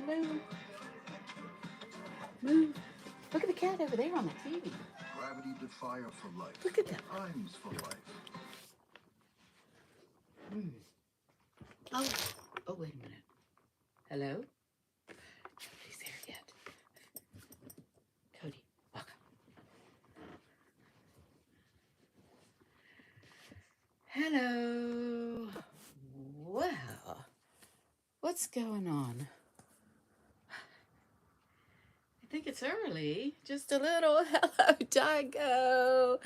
Move. Move. Look at the cat over there on the TV. Gravity defier for life. Look at that. Primes for life. Mm. Oh, oh, wait a minute. Hello? Nobody's there yet. Cody, walk up. Hello. Well, what's going on? I think it's early. Just a little. Hello, Digo.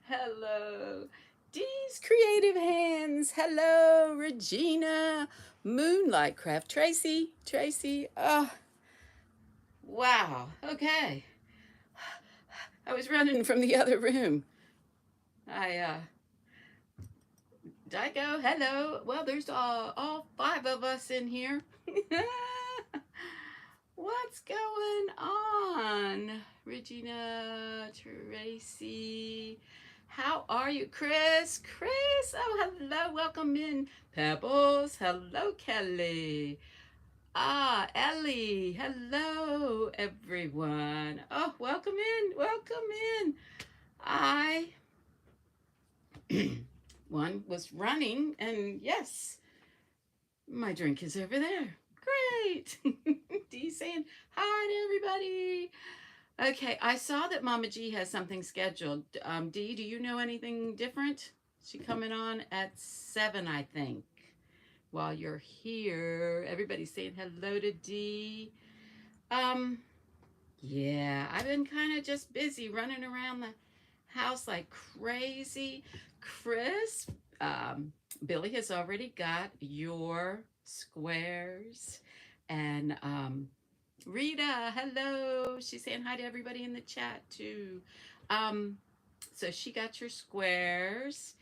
Hello. Dee's Creative Hands. Hello, Regina. Moonlight Craft. Tracy. Tracy. Oh, wow. Okay. I was running from the other room. Digo, hello. Well, there's all five of us in here. What's going on? Regina, Tracy. How are you? Chris, oh, hello, welcome in. Pebbles, hello, Kelly. Ah, Ellie, hello, everyone. Oh, welcome in. I, one was running, and yes, my drink is over there. Great. Dee saying hi to everybody. Okay, I saw that Mama G has something scheduled. Dee, do you know anything different? She coming on at 7, I think. While you're here, everybody's saying hello to Dee. Yeah, I've been kind of just busy running around the house like crazy. Chris, Billy has already got your squares. And Rita, hello. She's saying hi to everybody in the chat too. So she got your squares,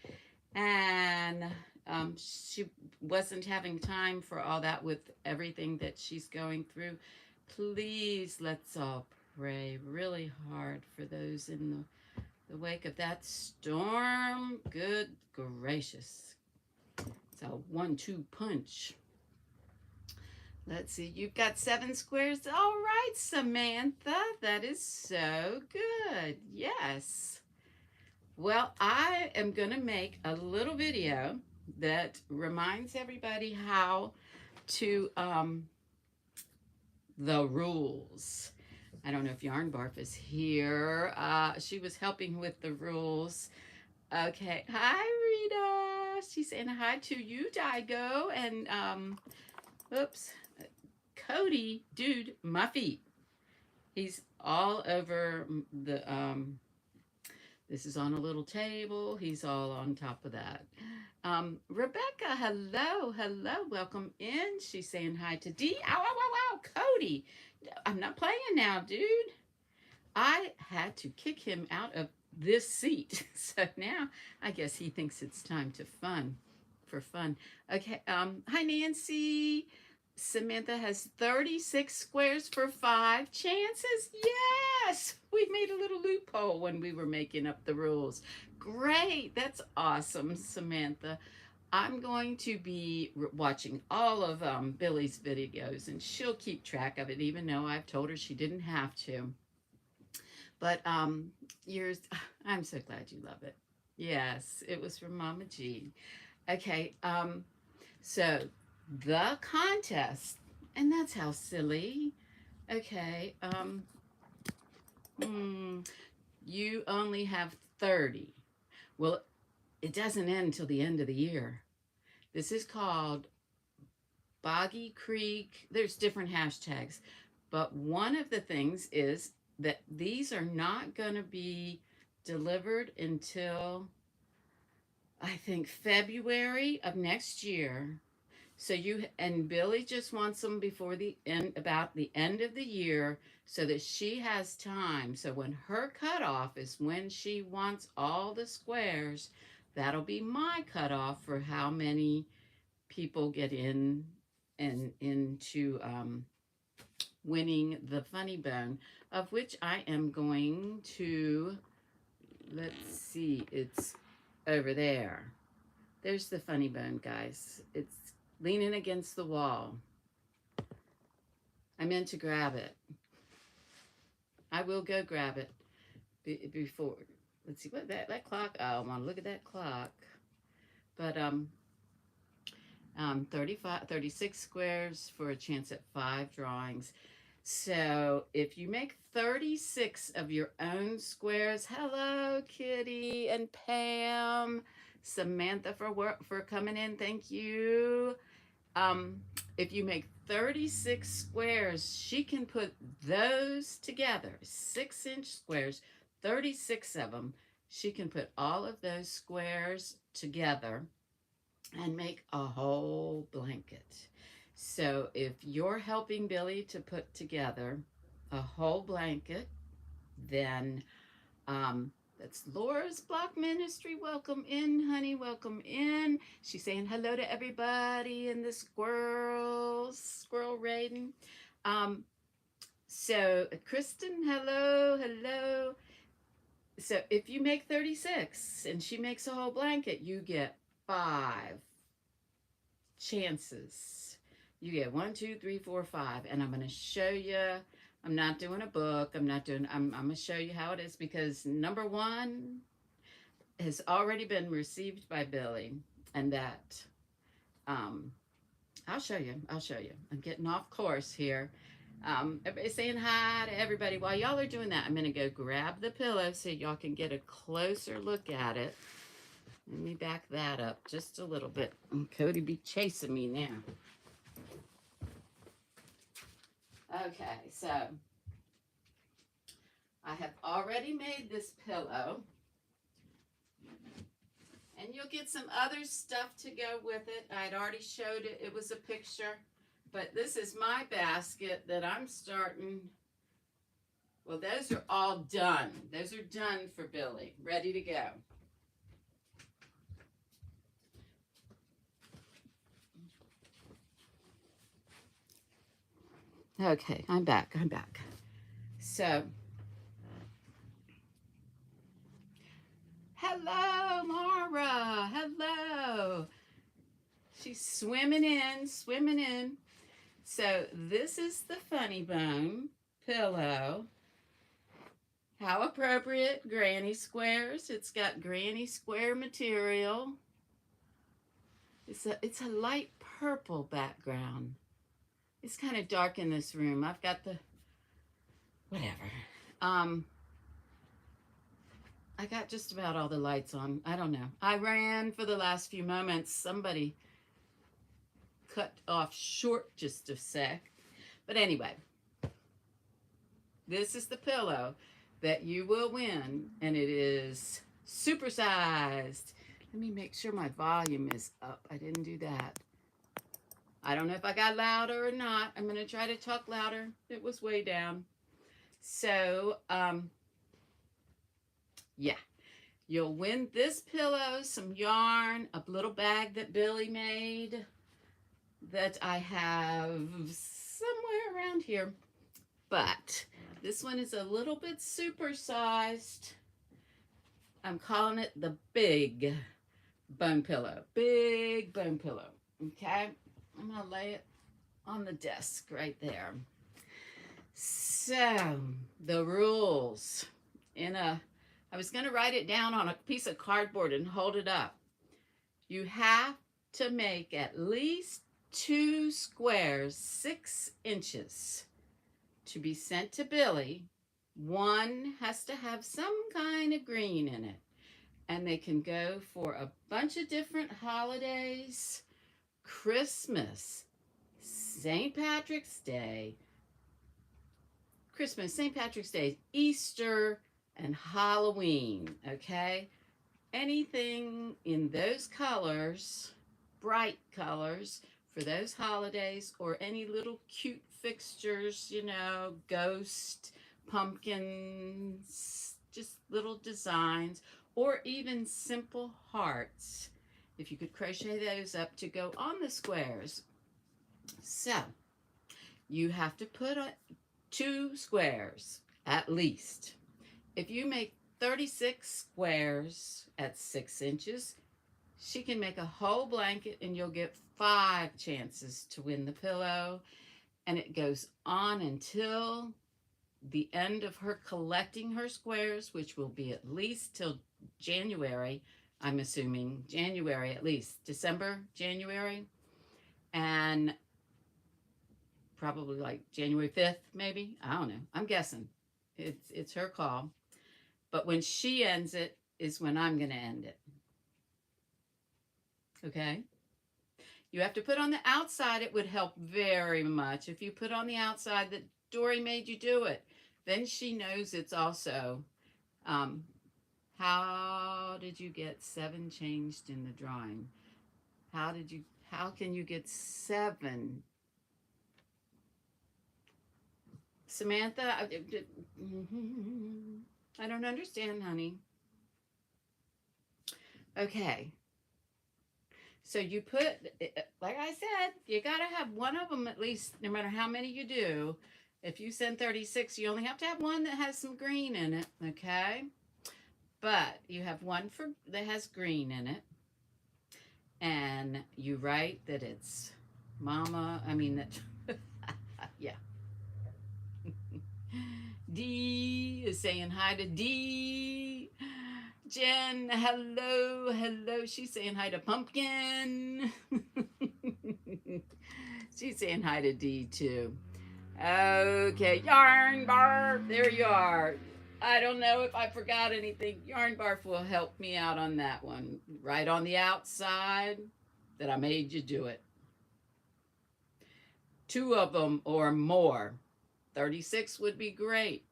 and she wasn't having time for all that with everything that she's going through. Please, let's all pray really hard for those in the wake of that storm. Good gracious. It's a 1-2 punch. Let's see, you've got 7 squares. All right, Samantha, that is so good. Yes. Well, I am going to make a little video that reminds everybody how to, the rules. I don't know if Yarn Barf is here. She was helping with the rules. Okay. Hi, Rita. She's saying hi to you, Digo. And, oops. Cody, dude, my feet. He's all over the, this is on a little table. He's all on top of that. Rebecca, hello, welcome in. She's saying hi to Dee. Ow, ow, ow, ow, Cody. I'm not playing now, dude. I had to kick him out of this seat. So now I guess he thinks it's time to fun. Okay, hi, Nancy. Samantha has 36 squares for 5 chances. Yes, we made a little loophole when we were making up the rules. Great, that's awesome, Samantha. I'm going to be watching all of Billy's videos, and she'll keep track of it, even though I've told her she didn't have to. But yours, I'm so glad you love it. Yes, it was from Mama G. Okay, so the contest, and that's how silly. Okay, you only have 30. Well, it doesn't end until the end of the year. This is called Boggy Creek. There's different hashtags, but one of the things is that these are not going to be delivered until I think February of next year. So Billy just wants them before the end, about the end of the year, so that she has time. So when her cutoff is when she wants all the squares, that'll be my cutoff for how many people get in and into winning the funny bone, of which I am going to, let's see, it's over there. There's the funny bone, guys. It's leaning against the wall. I meant to grab it. I will go grab it before. Let's see what that clock. Oh, I want to look at that clock. But 36 squares for a chance at 5 drawings. So if you make 36 of your own squares, hello Kitty and Pam, Samantha for coming in, thank you. If you make 36 squares, she can put those together, 6-inch squares, 36 of them. She can put all of those squares together and make a whole blanket. So if you're helping Billie to put together a whole blanket, then that's Laura's Block Ministry. Welcome in, honey. Welcome in. She's saying hello to everybody in the squirrel raiding. So Kristen, hello. So if you make 36 and she makes a whole blanket, you get 5 chances. You get 1, 2, 3, 4, 5. And I'm going to show you. I'm not doing a book. I'm going to show you how it is, because number 1 has already been received by Billie. And that, I'll show you. I'm getting off course here. Everybody saying hi to everybody. While y'all are doing that, I'm going to go grab the pillow so y'all can get a closer look at it. Let me back that up just a little bit. And Cody be chasing me now. Okay, so I have already made this pillow. And you'll get some other stuff to go with it. I'd already showed it. It was a picture. But this is my basket that I'm starting. Well, those are all done. Those are done for Billie. Ready to go. Okay, I'm back. So, hello, Mara. Hello. She's swimming in. So, this is the Funny Bone pillow. How appropriate, granny squares. It's got granny square material. It's a light purple background. It's kind of dark in this room. I've got the, whatever. I got just about all the lights on. I don't know. I ran for the last few moments. Somebody cut off short just a sec. But anyway, this is the pillow that you will win. And it is supersized. Let me make sure my volume is up. I didn't do that. I don't know if I got louder or not. I'm going to try to talk louder. It was way down. So, yeah. You'll win this pillow, some yarn, a little bag that Billie made that I have somewhere around here. But this one is a little bit supersized. I'm calling it the Big Bone Pillow. Big Bone Pillow. Okay? I'm going to lay it on the desk right there. So, the rules. I was going to write it down on a piece of cardboard and hold it up. You have to make at least 2 squares 6 inches to be sent to Billie. One has to have some kind of green in it. And they can go for a bunch of different holidays. Christmas, St. Patrick's Day, Easter, and Halloween, okay? Anything in those colors, bright colors, for those holidays, or any little cute fixtures, ghost, pumpkins, just little designs, or even simple hearts. If you could crochet those up to go on the squares. So, you have to put 2 squares, at least. If you make 36 squares at 6 inches, she can make a whole blanket and you'll get 5 chances to win the pillow. and it goes on until the end of her collecting her squares, which will be at least till January. I'm assuming January, at least December, January, and probably like January 5th, maybe. I don't know. I'm guessing. It's her call. But when she ends it is when I'm going to end it. Okay? You have to put on the outside. It would help very much if you put on the outside that Dori made you do it. Then she knows it's also, um, how did you get 7 changed in the drawing? How can you get 7? Samantha, I don't understand, honey. Okay. So you put, like I said, you got to have one of them at least, no matter how many you do. If you send 36, you only have to have one that has some green in it, okay? But you have one that has green in it. And you write that it's mama, yeah. D is saying hi to D. Jen, hello, hello. She's saying hi to Pumpkin. She's saying hi to D too. Okay, Yarn Barf, there you are. I don't know if I forgot anything. Yarn Barf will help me out on that one. Right on the outside that I made you do it. 2 of them or more. 36 would be great.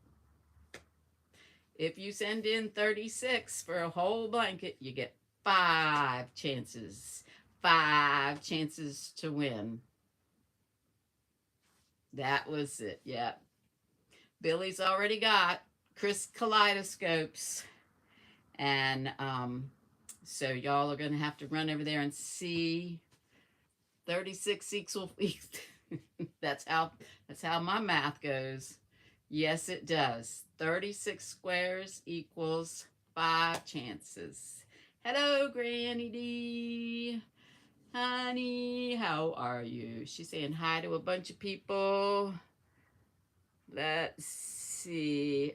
If you send in 36 for a whole blanket, you get 5 chances. 5 chances to win. That was it. Yeah. Billie's already got Chris kaleidoscopes. And so y'all are going to have to run over there and see 36 equals that's how my math goes. Yes, it does. 36 squares equals 5 chances. Hello, Granny D. Honey, how are you? She's saying hi to a bunch of people. Let's see.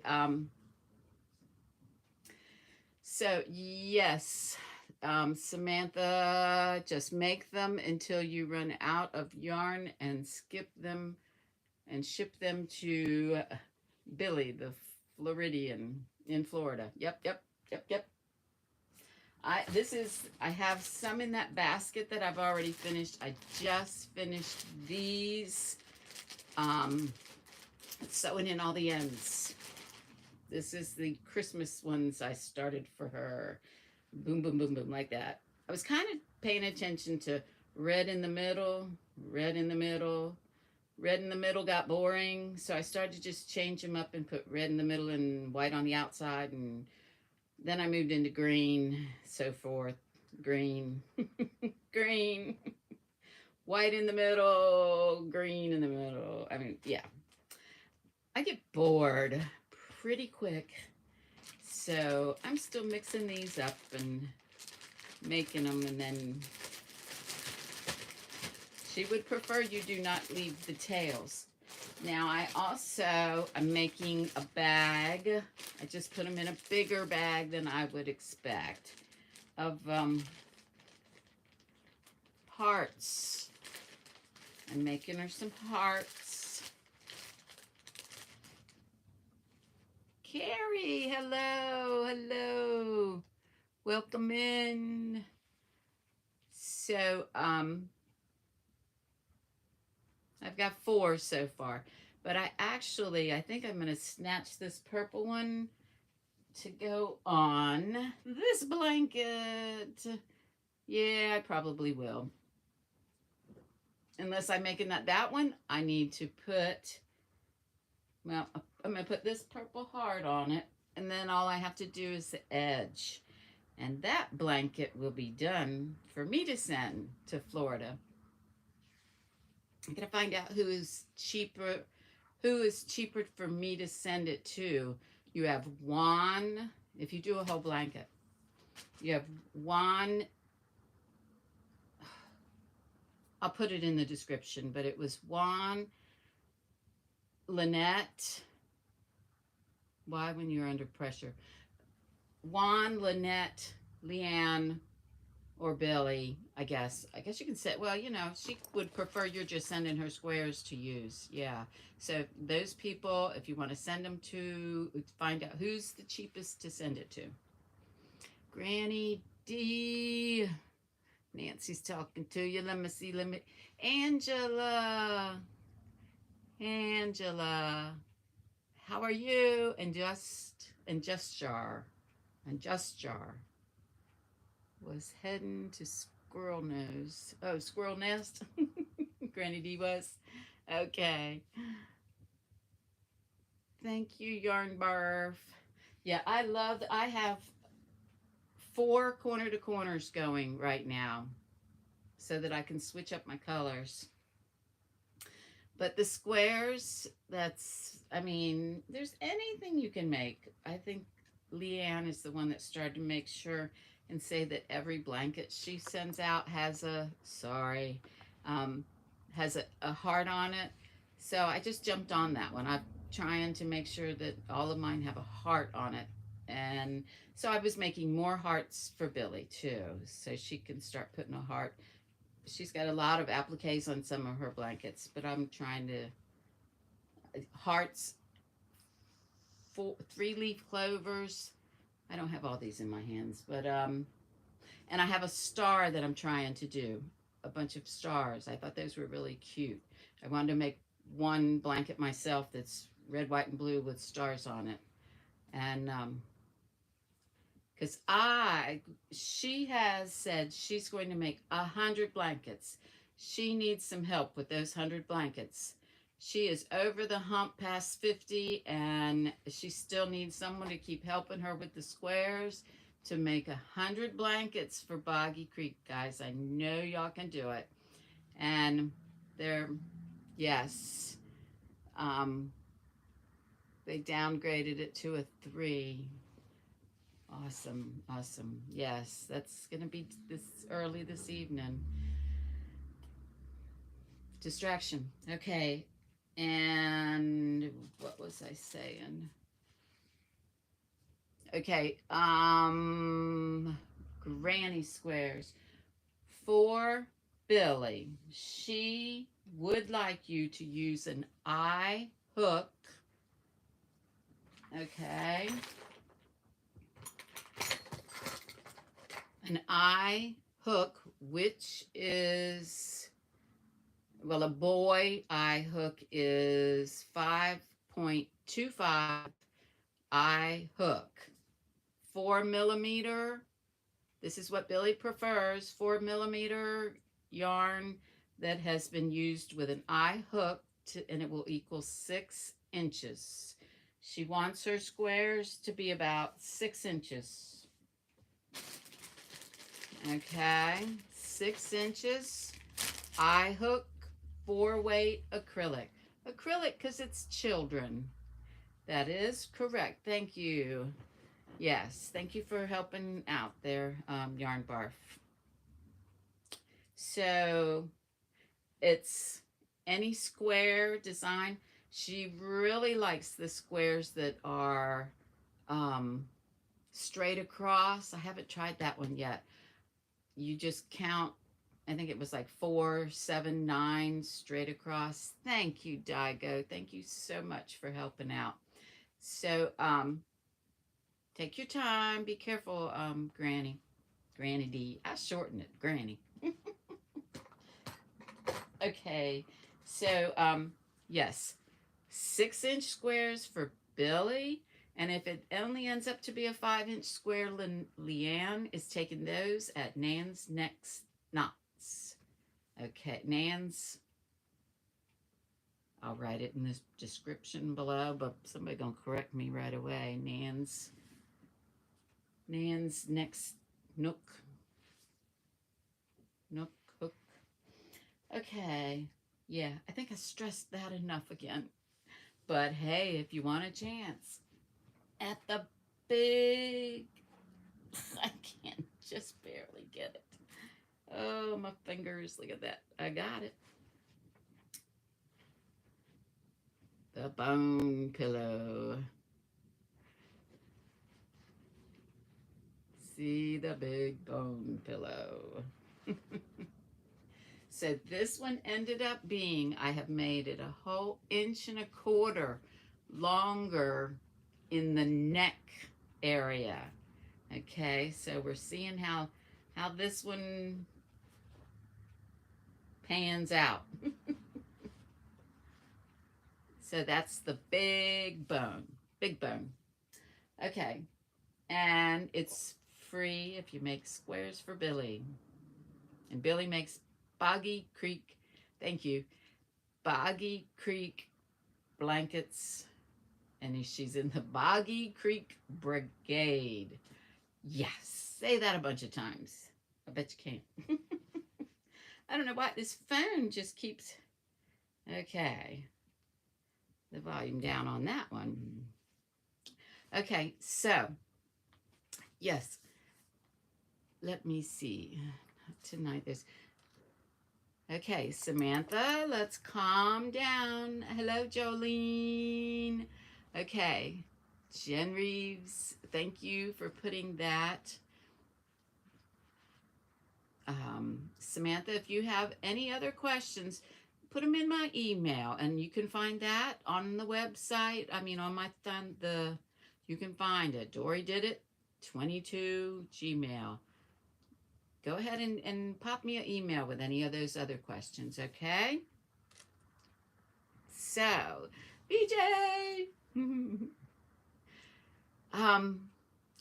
So, yes, Samantha, just make them until you run out of yarn and skip them and ship them to Billie, the Floridian in Florida. Yep. I have some in that basket that I've already finished. I just finished these, sewing in all the ends. This is the Christmas ones I started for her. Boom, boom, boom, boom, like that. I was kind of paying attention to red in the middle, red in the middle. Red in the middle got boring, so I started to just change them up and put red in the middle and white on the outside, and then I moved into green, so forth. Green, green, white in the middle, green in the middle. Yeah. I get bored pretty quick, so I'm still mixing these up and making them, and then she would prefer you do not leave the tails. Now I'm making a bag. I just put them in a bigger bag than I would expect of hearts. I'm making her some hearts. Carrie, hello. Welcome in. So, I've got 4 so far, but I think I'm going to snatch this purple one to go on this blanket. Yeah, I probably will. Unless I'm making that one, I need to put, well, I'm going to put this purple heart on it, and then all I have to do is the edge. And that blanket will be done for me to send to Florida. I'm going to find out who is cheaper for me to send it to. You have Juan, if you do a whole blanket. You have Juan, I'll put it in the description, but it was Juan Lynette. Why when you're under pressure? Juan, Lynette, Leanne, or Billy, I guess. I guess you can say, well, she would prefer you're just sending her squares to use. Yeah. So those people, if you want to send them to, find out who's the cheapest to send it to. Granny D. Nancy's talking to you. Let me see. Angela. Angela. How are you? And just jar. And just jar. Was heading to Squirrel Nose. Oh, Squirrel Nest. Granny D was. Okay. Thank you, Yarn Barf. Yeah, I have 4 corner to corners going right now so that I can switch up my colors. But the squares, there's anything you can make. I think Leanne is the one that started to make sure and say that every blanket she sends out um, has a heart on it. So I just jumped on that one. I'm trying to make sure that all of mine have a heart on it. And so I was making more hearts for Billy too, so she can start putting a heart. She's got a lot of appliques on some of her blankets, but I'm trying to hearts, 3-leaf clovers. I don't have all these in my hands, but and I have a star that I'm trying to do, a bunch of stars. I thought those were really cute. I wanted to make one blanket myself that's red, white, and blue with stars on it, and because she has said she's going to make 100 blankets. She needs some help with those 100 blankets. She is over the hump past 50, and she still needs someone to keep helping her with the squares to make 100 blankets for Boggy Creek, guys. I know y'all can do it. And they're, yes, they downgraded it to a 3. Awesome, awesome. Yes, that's going to be this early this evening. Distraction. Okay. And what was I saying? Okay. Granny squares. For Billy, she would like you to use an eye hook. Okay. An eye hook, which is, well, a boy eye hook is 5.25 eye hook. 4 millimeter. This is what Billy prefers. 4 millimeter yarn that has been used with an eye hook, and it will equal 6 inches. She wants her squares to be about 6 inches. Okay, 6 inches, eye hook, 4-weight acrylic. Acrylic because it's children. That is correct. Thank you. Yes, thank you for helping out there, Yarn Barf. So it's any square design. She really likes the squares that are straight across. I haven't tried that one yet. You just count, I think it was like 4, 7, 9 straight across. Thank you, Daigo. Thank you so much for helping out. So take your time. Be careful, Granny D. I shortened it, Granny. Okay, so yes, 6-inch squares for Billy. And if it only ends up to be a 5-inch square, Leanne is taking those at Nan's Next Knots. Okay, Nan's, I'll write it in the description below, but somebody gonna correct me right away. Nan's Next Nook Hook. Okay, yeah, I think I stressed that enough again. But hey, if you want a chance, at the big, I can't just barely get it. Oh, my fingers, look at that. I got it. The bone pillow. See the big bone pillow. So this one ended up being, I have made it a whole 1.25 inches longer in the neck area. Okay, so we're seeing how this one pans out. So that's the big bone. Big bone. Okay, and it's free if you make squares for Billie. And Billie makes Boggy Creek, thank you, Boggy Creek blankets. And she's in the Boggy Creek Brigade. Yes, say that a bunch of times. I bet you can. I don't know why this phone just keeps, okay, the volume down on that one. Okay, so, yes, let me see. Tonight there's, okay, Samantha, let's calm down. Hello, Jolene. Okay, Jen Reeves, thank you for putting that. Samantha, if you have any other questions, put them in my email, and you can find that on the website. I mean, on my thumb, you can find it. Dori did it, 22 Gmail. Go ahead and pop me an email with any of those other questions, okay? So, BJ.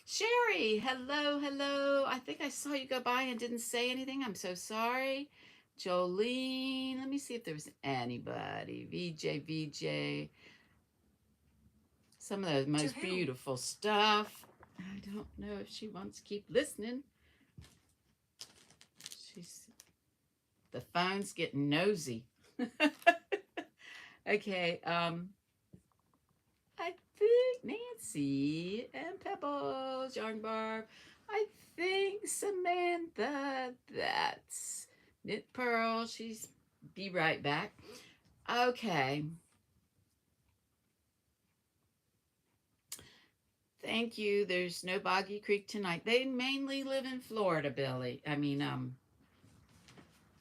Sherry, hello, hello. I think I saw you go by and didn't say anything. I'm so sorry. Jolene, let me see if there was anybody. VJ. Some of the most beautiful stuff. I don't know if she wants to keep listening. The phone's getting nosy. Okay, I think Nancy and Pebbles, Yarn Barb. I think Samantha, that's Knit Pearl. She's be right back. Okay. Thank you. There's no Boggy Creek tonight. They mainly live in Florida, Billie. I mean,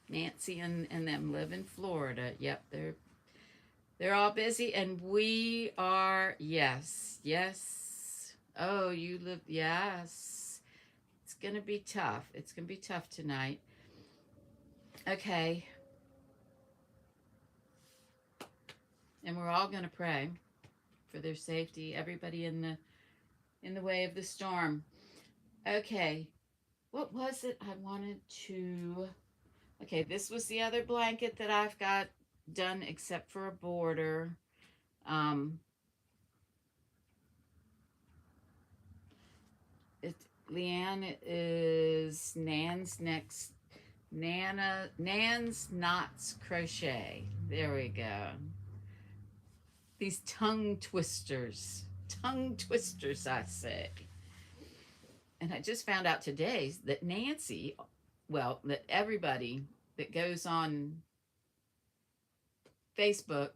Nancy and them live in Florida. Yep, they're all busy, and we are, yes. Oh, you live, yes. It's going to be tough. It's going to be tough tonight. Okay. And we're all going to pray for their safety, everybody in the way of the storm. Okay. What was it I wanted to, okay, this was the other blanket that I've got done except for a border. Leanne is Nan's Knots Crochet. There we go. These tongue twisters, I say. And I just found out today that Nancy, well, that everybody that goes on Facebook,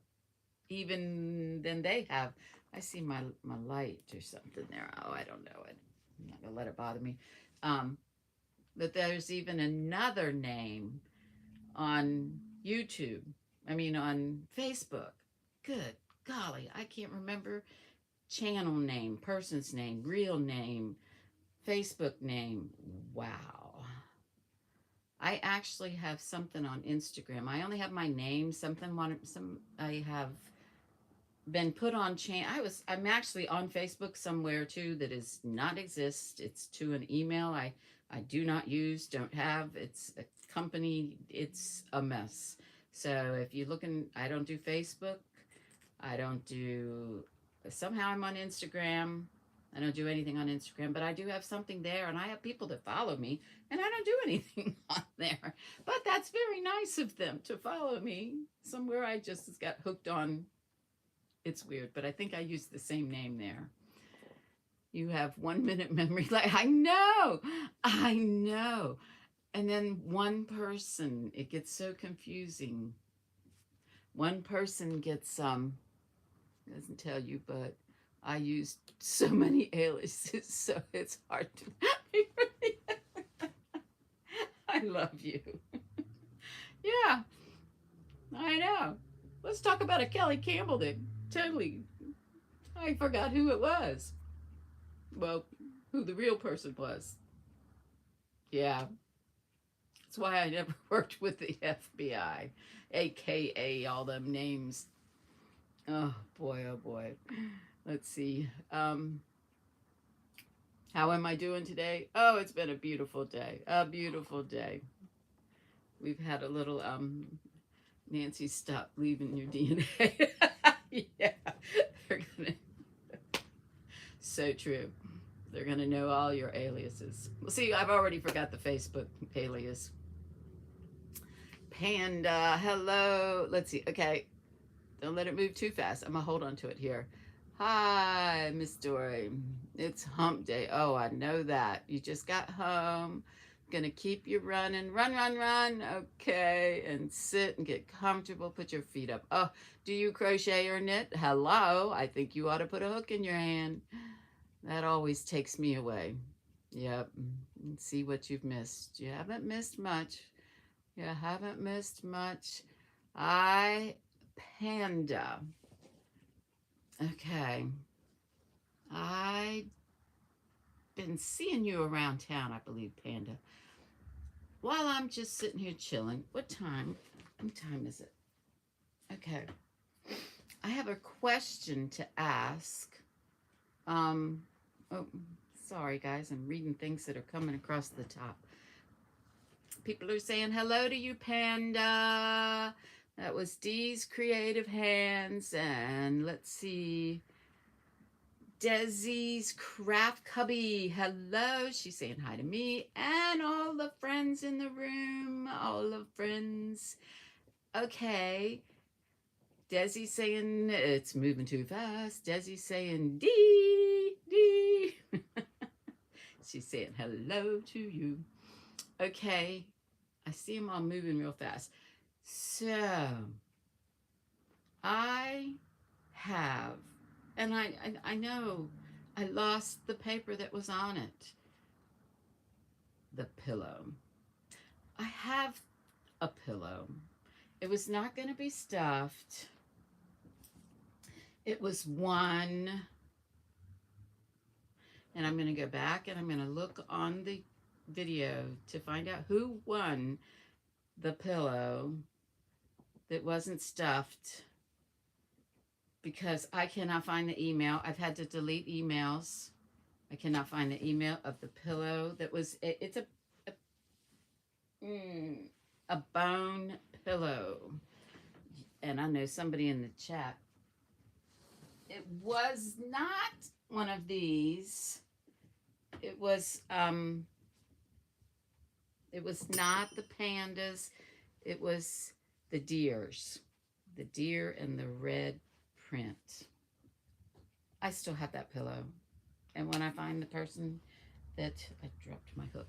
even then they have, I see my light or something there. Oh, I don't know it. I'm not gonna let it bother me. That there's even another name on YouTube. I mean, on Facebook. Good golly, I can't remember channel name, person's name, real name, Facebook name. Wow. I actually have something on Instagram. I only have my name. I have been put on I'm actually on Facebook somewhere too that is not exist. It's to an email I do not use, don't have. It's a company. It's a mess. So if you're looking, I don't do Facebook. Somehow I'm on Instagram. I don't do anything on Instagram, but I do have something there, and I have people that follow me, and I don't do anything on there. But that's very nice of them to follow me. Somewhere I just got hooked on. It's weird, but I think I used the same name there. You have 1 minute memory. Like, I know. And then one person, it gets so confusing. One person gets Doesn't tell you, but I use so many aliases, so it's hard to. I love you. Yeah, I know. Let's talk about a Kelly Campbell that totally. I forgot who it was. Well, who the real person was. Yeah, that's why I never worked with the FBI, aka all them names. Oh boy, oh boy. Let's see. How am I doing today? Oh, it's been a beautiful day. A beautiful day. We've had a little Nancy, stop leaving your DNA. Yeah. They're gonna so true. They're gonna know all your aliases. Well, see, I've already forgot the Facebook alias. Panda, hello. Let's see. Okay. Don't let it move too fast. I'm gonna hold on to it here. Hi, Miss Dori. It's hump day. Oh, I know that. You just got home. Gonna keep you running. Run, run, run. Okay. And sit and get comfortable. Put your feet up. Oh, do you crochet or knit? Hello. I think you ought to put a hook in your hand. That always takes me away. Yep. See what you've missed. You haven't missed much. You haven't missed much. I Panda. Okay. I've been seeing you around town, I believe, Panda. While I'm just sitting here chilling. What time? What time is it? Okay. I have a question to ask. Um, oh, sorry, guys. I'm reading things that are coming across the top. People are saying hello to you, Panda. That was Dee's Creative Hands. And let's see. Desi's Craft Cubby. Hello. She's saying hi to me and all the friends in the room. All the friends. Okay. Desi's saying it's moving too fast. Desi's saying D. She's saying hello to you. Okay. I see them all moving real fast. So I have, and I know I lost the paper that was on it. The pillow. I have a pillow. It was not going to be stuffed. It was one, and I'm going to go back and I'm going to look on the video to find out who won the pillow that wasn't stuffed, because I cannot find the email. I've had to delete emails. I cannot find the email of the pillow that was, it's a bone pillow. And I know somebody in the chat. It was not one of these. It was not the pandas. It was the deers. The deer and the red print. I still have that pillow. And when I find the person that, I dropped my hook.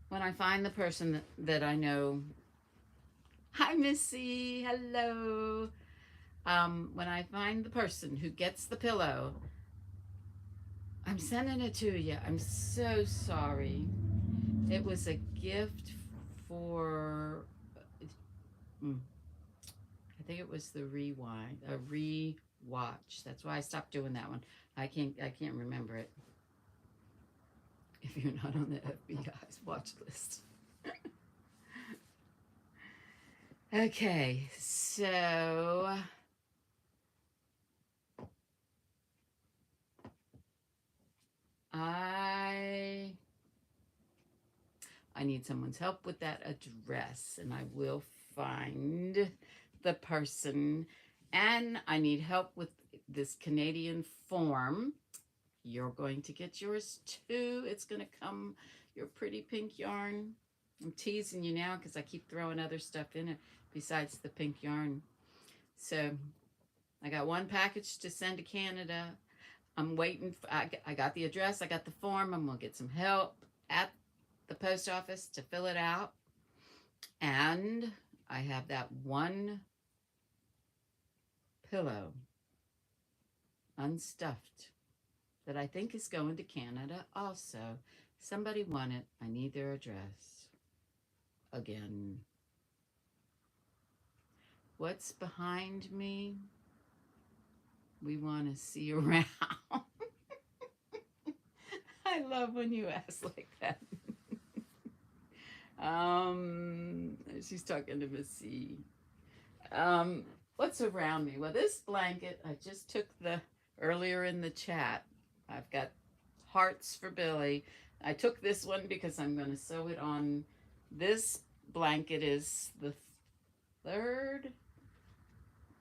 When I find the person that I know, hi Missy, hello. When I find the person who gets the pillow, I'm sending it to you. I'm so sorry. It was a gift for, I think it was the rewatch. That's why I stopped doing that one. I can't remember it. If you're not on the FBI's watch list. Okay, so I need someone's help with that address, and I will find the person. And I need help with this Canadian form. You're going to get yours too. It's going to come, your pretty pink yarn. I'm teasing you now because I keep throwing other stuff in it besides the pink yarn. So I got one package to send to Canada. I'm waiting. I got the address. I got the form. I'm going to get some help at the post office to fill it out. And I have that one pillow unstuffed that I think is going to Canada also. Somebody won it. I need their address. Again. What's behind me? We want to see around. I love when you ask like that. She's talking to Missy. Um, what's around me? Well, this blanket I just took the earlier in the chat. I've got hearts for Billy. I took this one because I'm going to sew it on. This blanket is the third.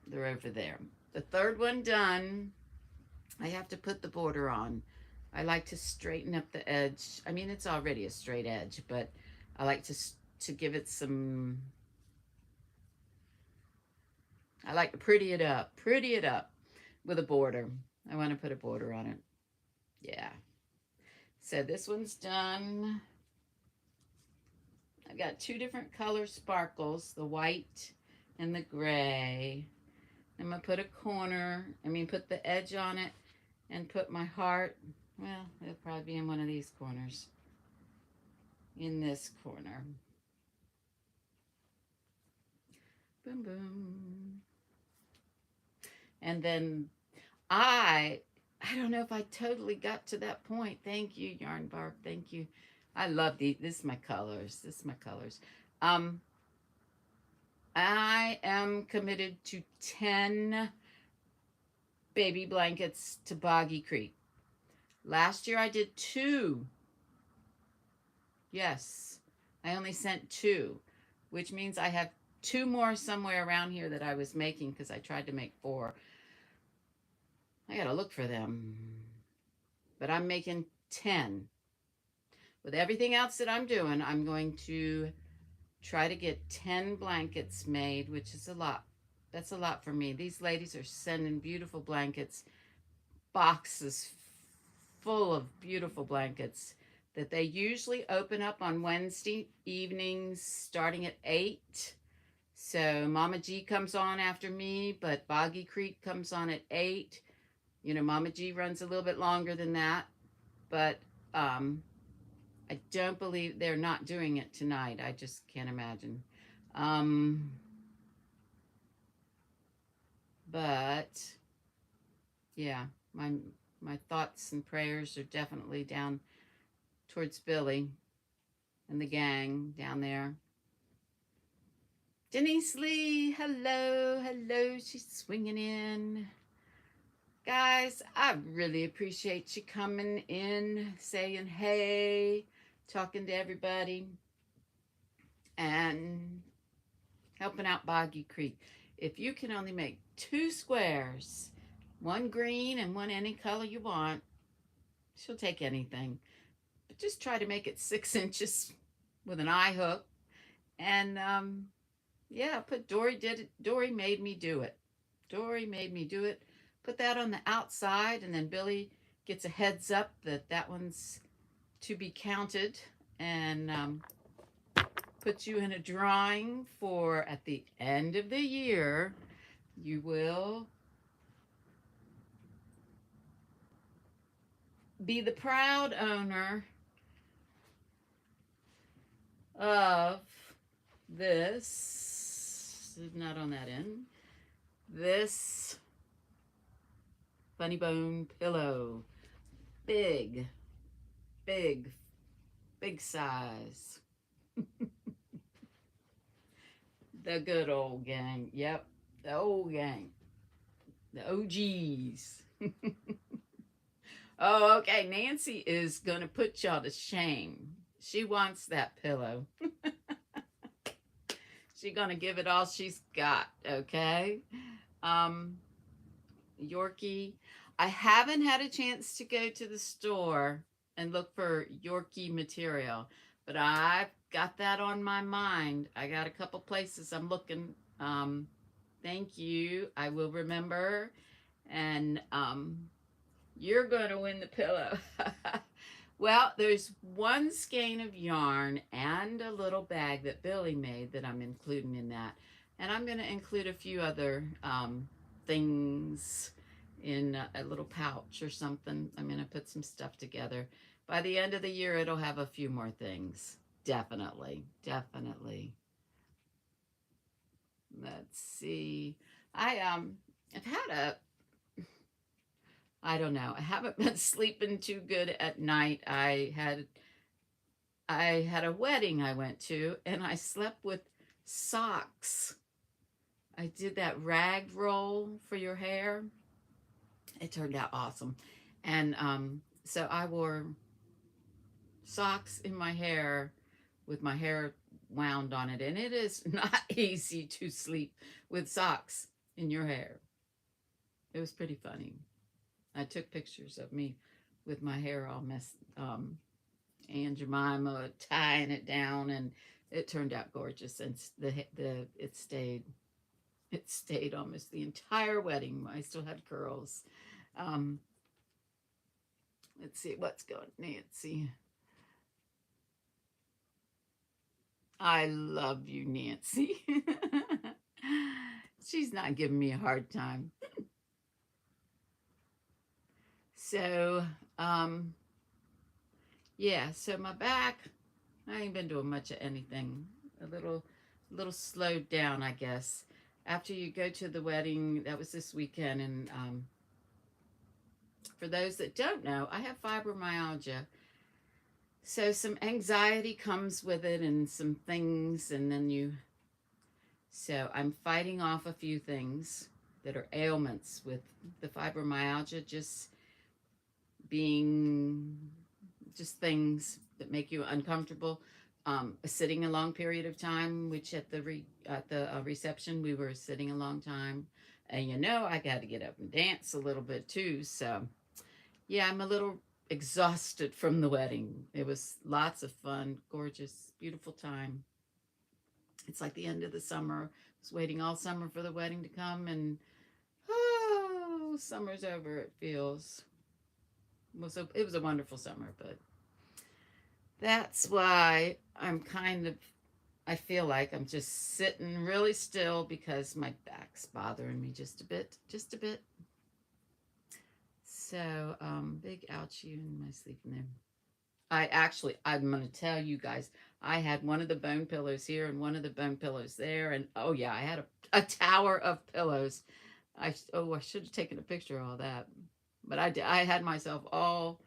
They're over there. The third one done. I have to put the border on. I like to straighten up the edge. I mean, it's already a straight edge, but I like to give it some. I like to pretty it up with a border. I want to put a border on it. Yeah. So this one's done. I've got two different color sparkles, the white and the gray. I'm going to put a corner, put the edge on it and put my heart. Well, it'll probably be in one of these corners. In this corner. Boom, boom. And then I don't know if I totally got to that point. Thank you, Yarn Barb. Thank you. I love these. This is my colors. I am committed to 10 baby blankets to Boggy Creek. Last year I did 2. Yes, I only sent 2, which means I have 2 more somewhere around here that I was making because I tried to make 4. I gotta look for them. But I'm making 10. With everything else that I'm doing, I'm going to try to get 10 blankets made, which is a lot. That's a lot for me. These ladies are sending beautiful blankets, boxes full of beautiful blankets that they usually open up on Wednesday evenings starting at 8. So Mama G comes on after me, but Boggy Creek comes on at 8. You know, Mama G runs a little bit longer than that, but I don't believe they're not doing it tonight. I just can't imagine. But yeah, my thoughts and prayers are definitely down towards Billy and the gang down there. Denise Lee, hello. She's swinging in. Guys, I really appreciate you coming in, saying hey, talking to everybody, and helping out Boggy Creek. If you can only make 2 squares, one green and one any color you want, she'll take anything. But just try to make it 6 inches with an eye hook. And yeah, Dori made me do it. Put that on the outside, and then Billy gets a heads up that one's to be counted, and put you in a drawing for at the end of the year. You will be the proud owner of this. Not on that end. This funny bone pillow. Big size. The good old gang. Yep, the old gang. The OGs. Oh, okay. Nancy is going to put y'all to shame. She wants that pillow. She's going to give it all she's got, okay? Yorkie. I haven't had a chance to go to the store and look for Yorkie material, but I've got that on my mind. I got a couple places I'm looking. Thank you. I will remember. And you're going to win the pillow. Well, there's one skein of yarn and a little bag that Billy made that I'm including in that. And I'm going to include a few other things in a little pouch or something. I'm going to put some stuff together. By the end of the year, it'll have a few more things. Definitely. Definitely. Let's see. I've had a I don't know. I haven't been sleeping too good at night. I had a wedding I went to and I slept with socks. I did that rag roll for your hair. It turned out awesome. And so I wore socks in my hair with my hair wound on it. And it is not easy to sleep with socks in your hair. It was pretty funny. I took pictures of me with my hair all messed, and Jemima tying it down, and it turned out gorgeous. And it stayed almost the entire wedding. I still had curls. Um, let's see what's going, Nancy. I love you, Nancy. She's not giving me a hard time. So, yeah, so my back, I ain't been doing much of anything. A little slowed down, I guess. After you go to the wedding, that was this weekend, and for those that don't know, I have fibromyalgia. So some anxiety comes with it and some things, and then so I'm fighting off a few things that are ailments with the fibromyalgia, being just things that make you uncomfortable. Sitting a long period of time, which at the reception we were sitting a long time, and I got to get up and dance a little bit too. So yeah, I'm a little exhausted from the wedding. It was lots of fun, gorgeous, beautiful time. It's like the end of the summer. I was waiting all summer for the wedding to come, and oh, summer's over. It feels. It was a wonderful summer, but that's why I feel like I'm just sitting really still because my back's bothering me just a bit, just a bit. So, big ouchie in my sleeping there. I'm going to tell you guys, I had one of the bone pillows here and one of the bone pillows there. And oh, yeah, I had a tower of pillows. I should have taken a picture of all that. But I had myself all,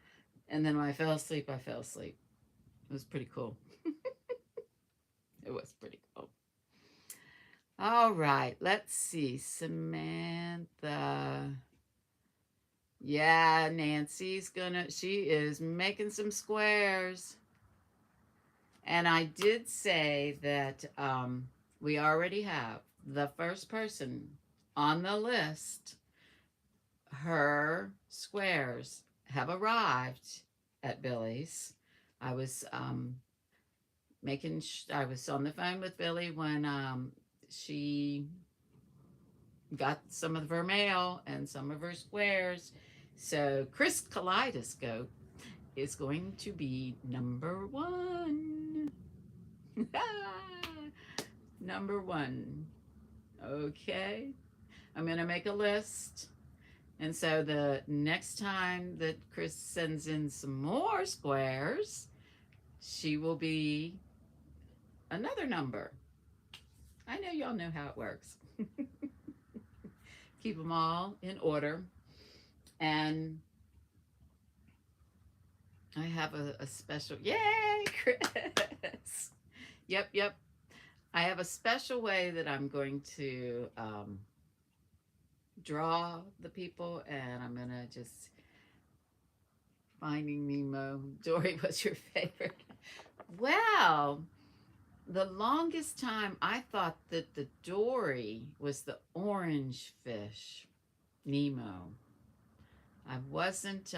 and then when I fell asleep, I fell asleep. It was pretty cool. It was pretty cool. All right, let's see. Samantha. Yeah, she is making some squares. And I did say that we already have the first person on the list. Her squares have arrived at Billie's. I was I was on the phone with Billie when she got some of her mail and some of her squares. So Chris Kaleidoscope is going to be number one. Number one. Okay. I'm going to make a list. And so the next time that Chris sends in some more squares, she will be another number. I know y'all know how it works. Keep them all in order. And I have a special, yay, Chris. Yep. I have a special way that I'm going to draw the people, and I'm going to just Finding Nemo. Dori, what's your favorite? Well, the longest time I thought that the Dori was the orange fish, Nemo. I wasn't,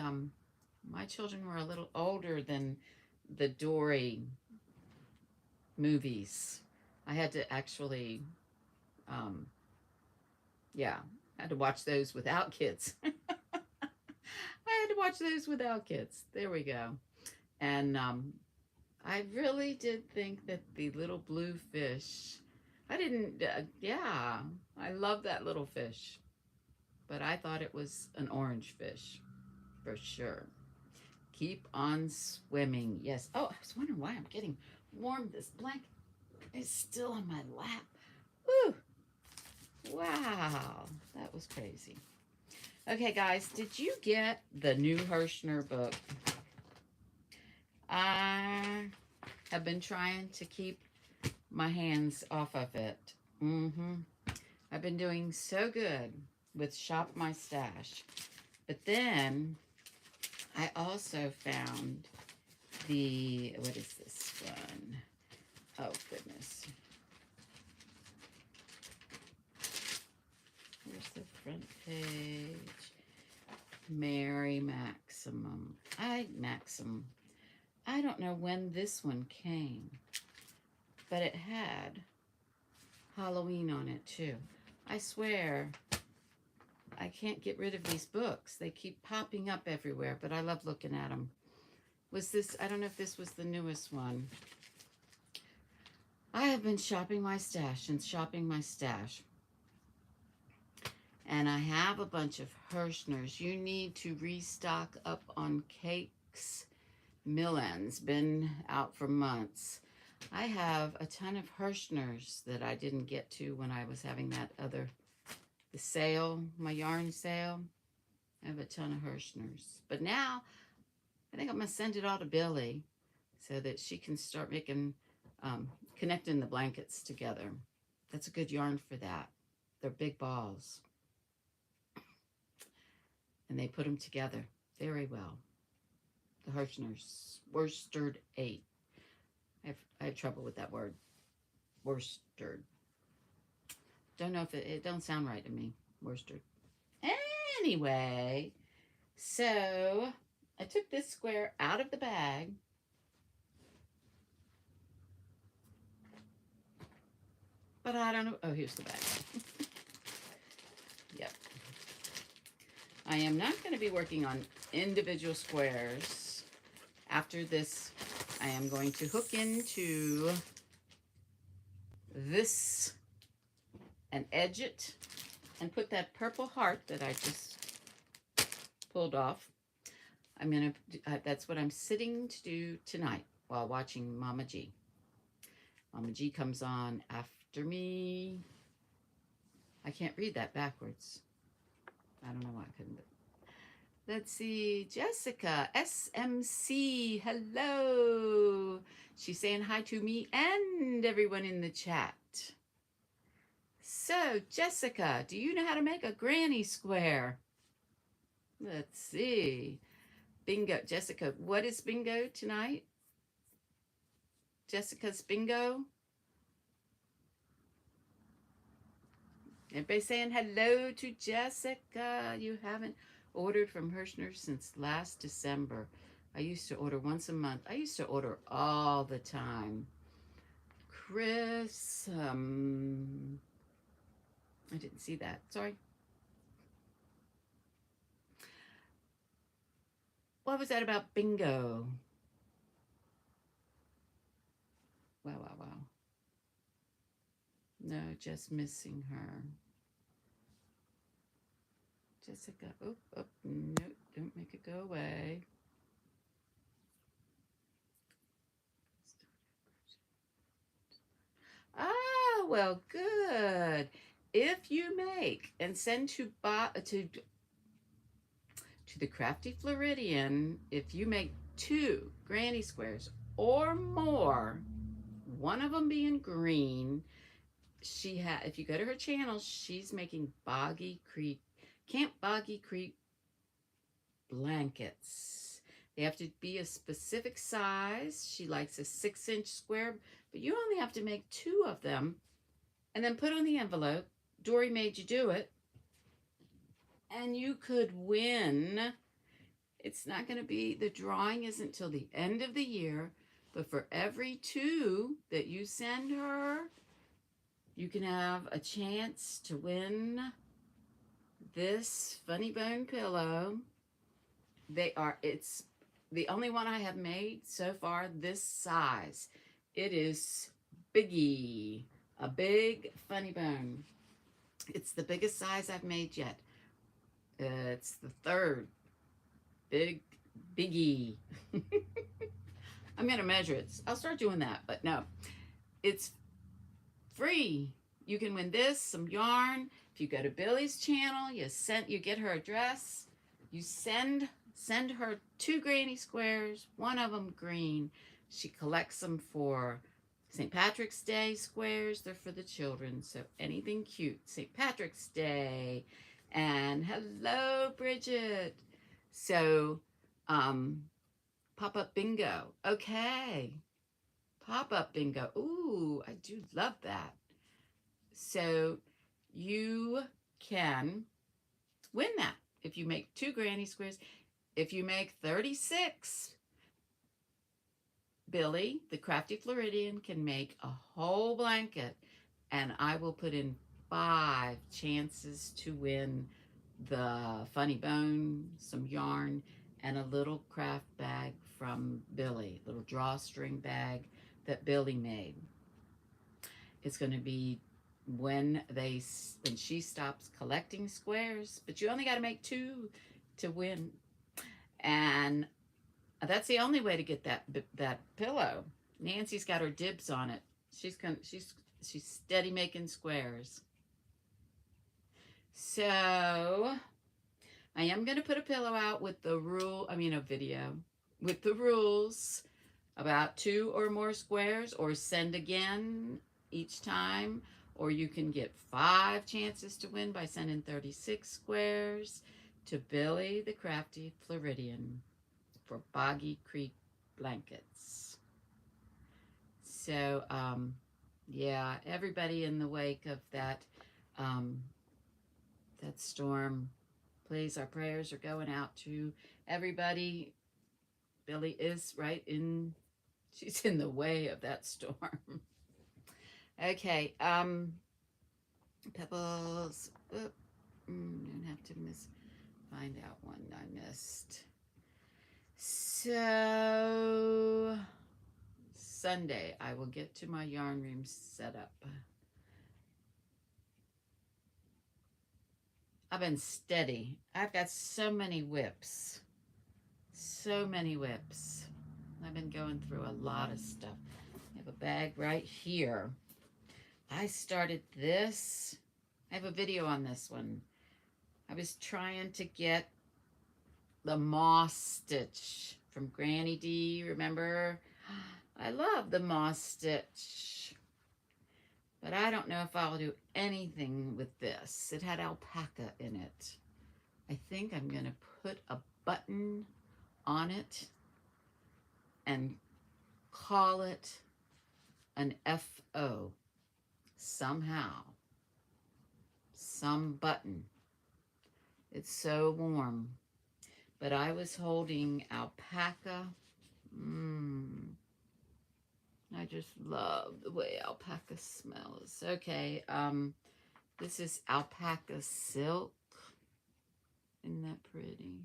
my children were a little older than the Dori movies. I had to actually, um, yeah, I had to watch those without kids. I had to watch those without kids. There we go. And I really did think that the little blue fish, I didn't, yeah, I love that little fish. but I thought it was an orange fish for sure. Keep on swimming. Yes. Oh, I was wondering why I'm getting warm. This blanket is still on my lap. Woo! Wow, that was crazy. Okay, guys, did you get the new Hirschner book? I have been trying to keep my hands off of it. I've been doing so good with Shop My Stash. But then I also found what is this one? Oh, goodness. Here's the front page. Mary Maxim. I don't know when this one came, but it had Halloween on it too. I swear, I can't get rid of these books. They keep popping up everywhere, but I love looking at them. Was this, I don't know if this was the newest one. I have been shopping my stash and shopping my stash. And I have a bunch of Hirschners. You need to restock up on cakes. Millen's been out for months. I have a ton of Hirschners that I didn't get to when I was having the sale, my yarn sale. I have a ton of Hirschners. But now, I think I'm going to send it all to Billie so that she can start making, connecting the blankets together. That's a good yarn for that. They're big balls. And they put them together very well. The Hirschners, worsted 8. I have trouble with that word, worsted. Don't know if it don't sound right to me, worsted. Anyway, so I took this square out of the bag. But I don't know. Oh, here's the bag. Yep. I am not going to be working on individual squares. After this, I am going to hook into this and edge it and put that purple heart that I just pulled off. I'm going to, that's what I'm sitting to do tonight while watching Mama G. Mama G comes on after me. I can't read that backwards. I don't know why I couldn't. Let's see, Jessica, SMC, hello. She's saying hi to me and everyone in the chat. So, Jessica, do you know how to make a granny square? Let's see. Bingo. Jessica, what is bingo tonight? Jessica's bingo? Everybody saying hello to Jessica. You haven't ordered from Hirschner since last December. I used to order once a month. I used to order all the time. Chris, I didn't see that. Sorry. What was that about bingo? Wow, wow, wow. No, just missing her. Jessica, oh, no, don't make it go away. Ah, well, good. If you make and send to the Crafty Floridian, if you make 2 granny squares or more, one of them being green, if you go to her channel, she's making Camp Boggy Creek blankets. They have to be a specific size. She likes a 6-inch square, but you only have to make 2 of them and then put on the envelope. Dori made you do it. And you could win. It's not going to be, the drawing isn't till the end of the year, but for every 2 that you send her, you can have a chance to win this funny bone pillow. It's the only one I have made so far this size. It is Biggie, a big funny bone. It's the biggest size I've made yet. It's the third biggie. I'm going to measure it. I'll start doing that, but no, it's free. You can win this, some yarn. If you go to Billie's channel, you get her address, you send her 2 granny squares, one of them green. She collects them for St. Patrick's Day squares. They're for the children, so anything cute. St. Patrick's Day. And hello, Bridget. So, pop-up bingo. Okay. Pop-up bingo. Ooh, I do love that. So you can win that if you make 2 granny squares. If you make 36, Billie, the Crafty Floridian, can make a whole blanket, and I will put in 5 chances to win the funny bone, some yarn, and a little craft bag from Billie, little drawstring bag that Billie made. It's going to be when she stops collecting squares, but you only got to make 2 to win, and that's the only way to get that pillow. Nancy's got her dibs on it. She's steady making squares. So I am going to put a pillow out with a video with the rules about 2 or more squares, or send again each time, or you can get 5 chances to win by sending 36 squares to Billie the Crafty Floridian for Boggy Creek blankets. So, yeah, everybody in the wake of that storm, please, our prayers are going out to everybody. Billie is she's in the way of that storm. Okay, Pebbles. Don't have to find out one I missed. So Sunday, I will get to my yarn room setup. I've been steady. I've got so many whips. So many whips. I've been going through a lot of stuff. I have a bag right here. I started this. I have a video on this one. I was trying to get the moss stitch from Granny D, remember? I love the moss stitch. But I don't know if I'll do anything with this. It had alpaca in it. I think I'm going to put a button on it and call it an FO somehow. Some button. It's so warm. But I was holding alpaca. I just love the way alpaca smells. Okay, this is alpaca silk. Isn't that pretty?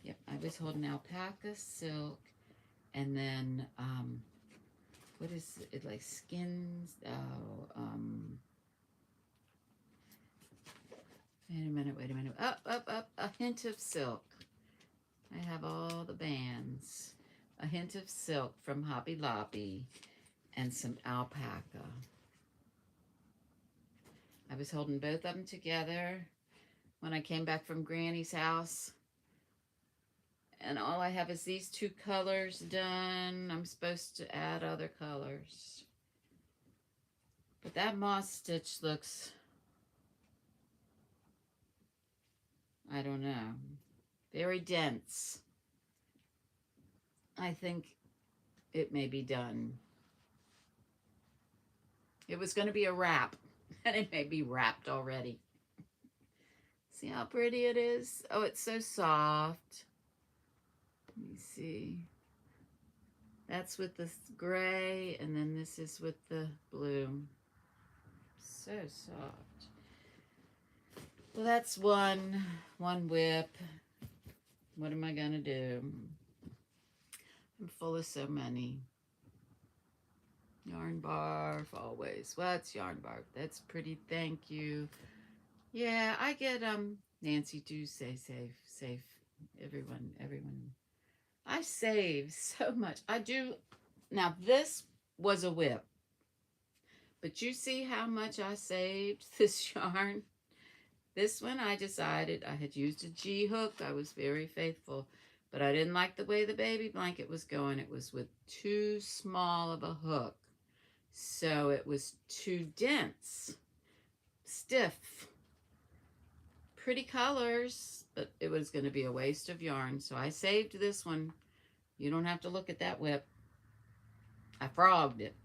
Yep, I was holding alpaca silk, and then, what is it, like skins? Wait a minute. Up, a hint of silk. I have all the bands. A hint of silk from Hobby Lobby and some alpaca. I was holding both of them together when I came back from Granny's house. And all I have is these 2 colors done. I'm supposed to add other colors. But that moss stitch looks, I don't know, very dense. I think it may be done. It was going to be a wrap, and it may be wrapped already. See how pretty it is? Oh, it's so soft. Let me see. That's with the gray, and then this is with the blue. So soft. Well, that's one whip. What am I going to do? I'm full of so many. Yarn barf, always. What's yarn barf? That's pretty, thank you. Yeah, I get Nancy, do say save. Everyone. I save so much. I do. Now, this was a whip, but you see how much I saved this yarn? This one I decided I had used a G hook. I was very faithful, but I didn't like the way the baby blanket was going. It was with too small of a hook. So it was too dense, stiff, pretty colors, but it was going to be a waste of yarn. So I saved this one. You don't have to look at that whip. I frogged it.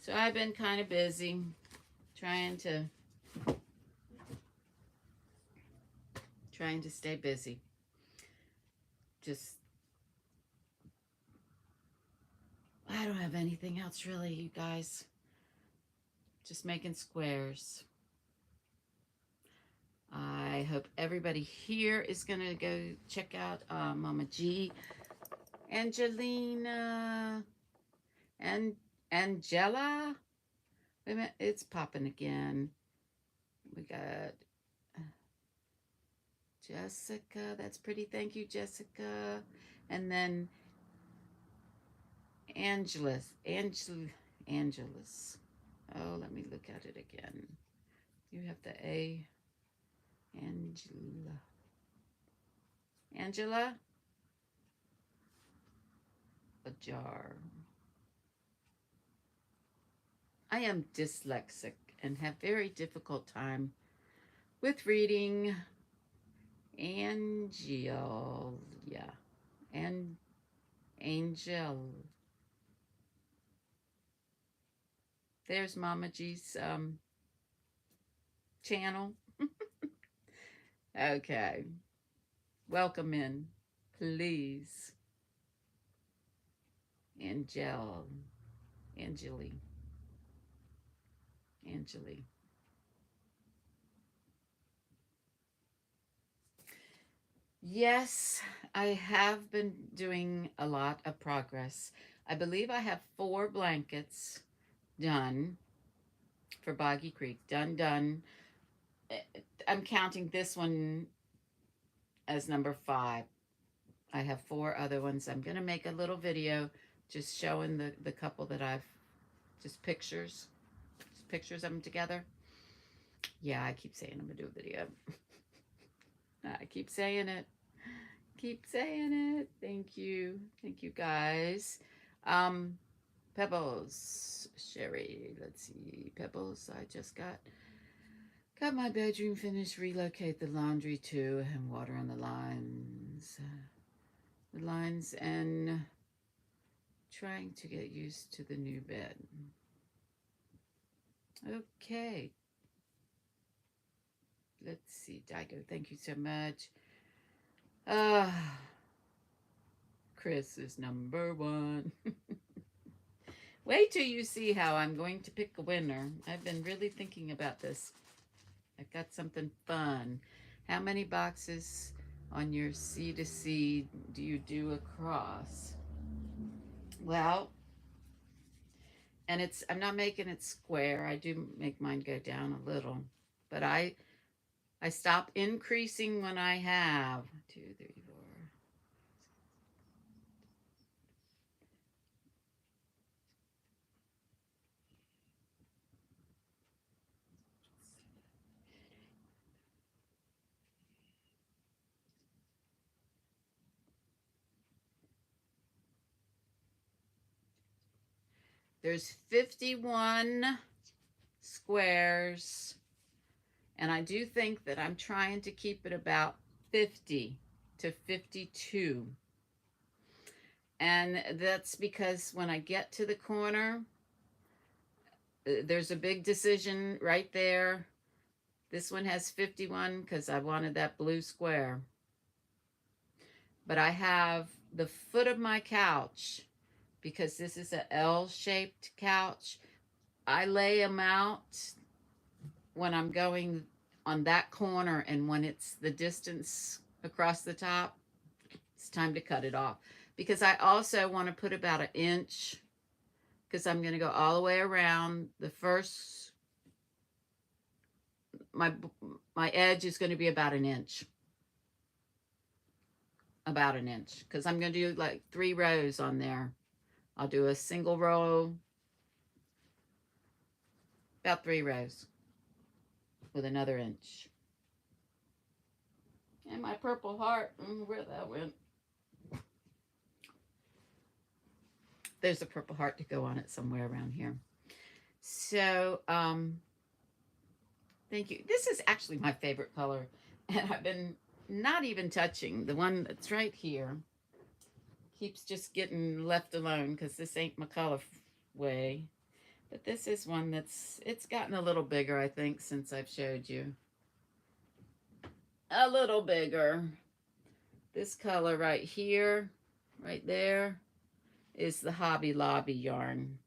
So I've been kind of busy trying to stay busy. Just I don't have anything else really, you guys. Just making squares. I hope everybody here is going to go check out Mama G, Angelina, and Angela. Wait a minute, it's popping again. We got Jessica. That's pretty. Thank you, Jessica. And then Angelus. Angelus. Oh, let me look at it again. You have the A. Angela. A jar. I am dyslexic and have very difficult time with reading. Angel. Yeah. And Angel. There's Mama G's channel. Okay. Welcome in, please. Angeli. Yes, I have been doing a lot of progress. I believe I have 4 blankets done for Boggy Creek. Done. I'm counting this one as number 5. I have 4 other ones. I'm going to make a little video just showing the couple that I've, just pictures of them together. Yeah, I keep saying I'm going to do a video. I keep saying it. Thank you guys. Pebbles, Sherry, let's see, Pebbles, I just got my bedroom finished, relocate the laundry too, and water on the lines, and trying to get used to the new bed. Okay. Let's see, Daigo, thank you so much. Chris is number 1. Wait till you see how I'm going to pick a winner. I've been really thinking about this. I've got something fun. How many boxes on your C2C do you do across? Well, and I'm not making it square. I do make mine go down a little, but I stop increasing when I have 2, 3, 4. There's 51 squares, and I do think that I'm trying to keep it about 50 to 52. And that's because when I get to the corner, there's a big decision right there. This one has 51 because I wanted that blue square. But I have the foot of my couch, because this is an L-shaped couch. I lay them out when I'm going on that corner, and when it's the distance across the top, it's time to cut it off. Because I also want to put about 1 inch, because I'm going to go all the way around the first my edge is going to be about an inch. About an inch. Because I'm going to do like 3 rows on there. I'll do a single row, about 3 rows with another inch. And my purple heart, where that went. There's a purple heart to go on it somewhere around here. So, thank you. This is actually my favorite color. And I've been not even touching the one that's right here. Keeps just getting left alone because this ain't my color way. But this is one it's gotten a little bigger, I think, since I've showed you. A little bigger. This color right here, right there, is the Hobby Lobby yarn.